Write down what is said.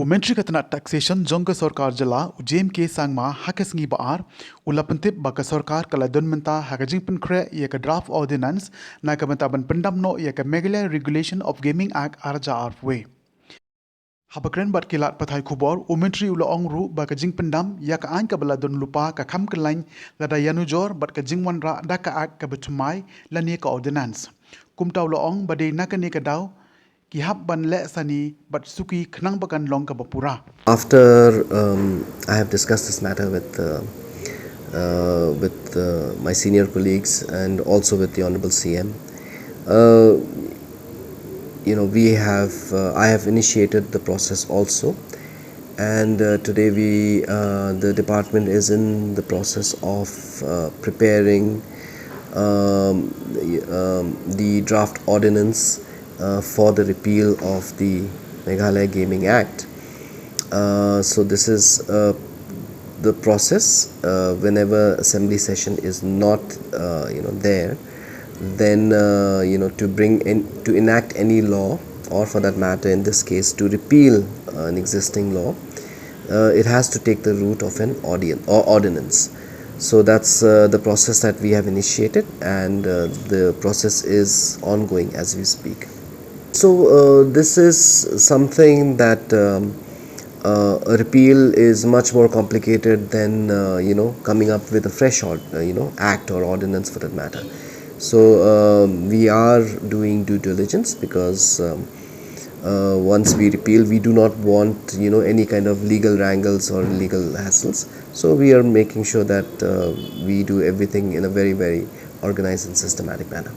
Myntri katna taxation jongka sarkar jala ujem ke sangma hakasngi baar ula pyntip baka sarkar kala donmenta hakajing penkre ya ka draft ordinance na ka ban pyndam no ya ka megale regulation of gaming act arja arfwe habakren bat kilat pathai khubor Myntri ula ongru baka jing pyndam ya ka an ka bala don lupa ka kham kelain lada yanujor bat ka jingwan ra da ka act ka betumai lani ka ordinance kumta ula ong bade nakani ka daw ki hab ban le sani bat suki khnang bakan long ka bapura. After I have discussed this matter with my senior colleagues and also with the Honorable CM, I have initiated the process also, and today the department is in the process of preparing the draft ordinance for the repeal of the Meghalaya Gaming Act. So this is the process. Whenever assembly session is not there, then to enact any law, or for that matter in this case to repeal an existing law, it has to take the route of an ordinance. So that's the process that we have initiated, and the process is ongoing as we speak. So this is something that a repeal is much more complicated than coming up with a fresh act or ordinance for that matter. So we are doing due diligence, because once we repeal, we do not want any kind of legal wrangles or legal hassles. So we are making sure that we do everything in a very, very organized and systematic manner.